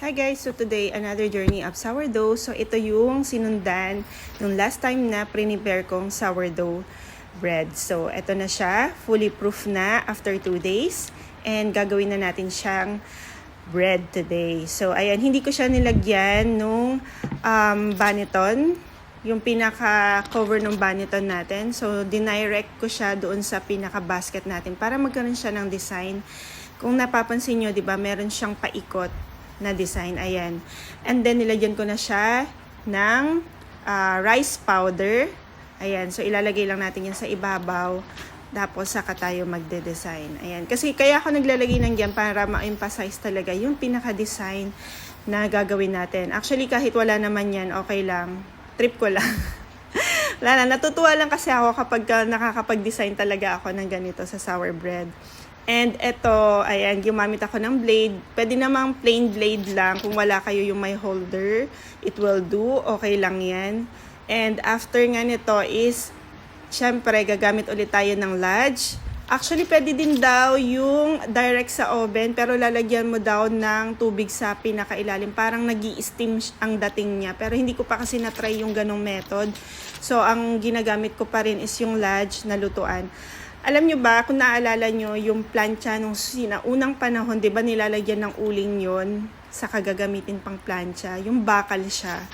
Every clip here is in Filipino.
Hi guys! So today, another journey of sourdough. So ito yung sinundan nung last time na prepare kong sourdough bread. So ito na siya, fully proof na after 2 days. And gagawin na natin siyang bread today. So ayan, hindi ko siya nilagyan nung banneton, yung pinaka-cover ng banneton natin. So dinirect ko siya doon sa pinaka-basket natin para magkaroon siya ng design. Kung napapansin nyo, di ba, meron siyang paikot na design. Ayan. And then, nilagyan ko na siya ng rice powder. Ayan. So, ilalagay lang natin yan sa ibabaw. Tapos, saka tayo magde-design. Ayan. Kasi, kaya ako naglalagay ng yan para ma-emphasize talaga yung pinaka-design na gagawin natin. Actually, kahit wala naman yan, okay lang. Trip ko lang. Wala na. Natutuwa lang kasi ako kapag nakakapag-design talaga ako ng ganito sa sour bread. And ito, ayan, gumamit ako ng blade. Pwede namang plain blade lang. Kung wala kayo yung may holder, it will do. Okay lang yan. And after nga nito is, syempre, gagamit ulit tayo ng lodge. Actually, pwede din daw yung direct sa oven, pero lalagyan mo daw ng tubig sa pinakailalim. Parang nag-i-steam ang dating niya. Pero hindi ko pa kasi na-try yung ganong method. So, ang ginagamit ko pa rin is yung lodge na lutuan. Alam nyo ba, kung naalala nyo, yung plancha nung unang panahon, di ba nilalagyan ng uling yon sa kagagamitin pang plancha? Yung bakal siya.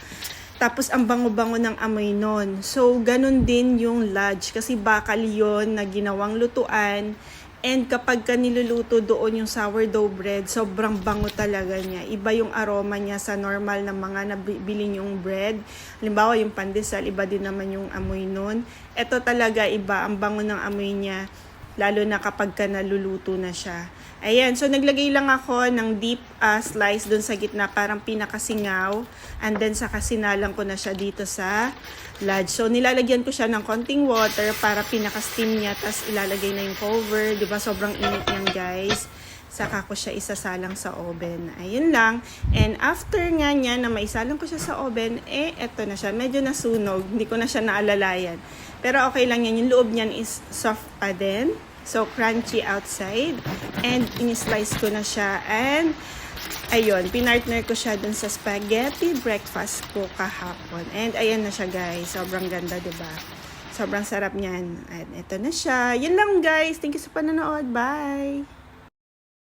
Tapos ang bango-bango ng amoy nun. So, ganun din yung lodge. Kasi bakal yon na ginawang lutuan. And kapag ka niluluto doon yung sourdough bread, sobrang bango talaga niya. Iba yung aroma niya sa normal na mga nabili yung bread. Halimbawa yung pandesal, iba din naman yung amoy nun. Ito talaga iba, ang bango ng amoy niya. Lalo na kapag ka naluluto na siya. Ayan, so naglagay lang ako ng deep slice dun sa gitna, parang pinakasingaw. And then saka sinalang ko na siya dito sa lodge. So nilalagyan ko siya ng konting water para pinaka-steam niya. Tapos ilalagay na yung cover. Diba sobrang init niyan guys. Saka ko siya isasalang sa oven. Ayun lang. And after nga niya na maisalang ko siya sa oven, eto na siya. Medyo nasunog. Hindi ko na siya naalalayan. Pero okay lang yan. Yung loob niyan is soft pa din. So, crunchy outside. And, in-slice ko na siya. And, ayun, pinartner ko siya dun sa spaghetti breakfast ko kahapon. And, ayan na siya, guys. Sobrang ganda, diba? Sobrang sarap niyan. And, ito na siya. Yun lang, guys. Thank you sa panonood. Bye!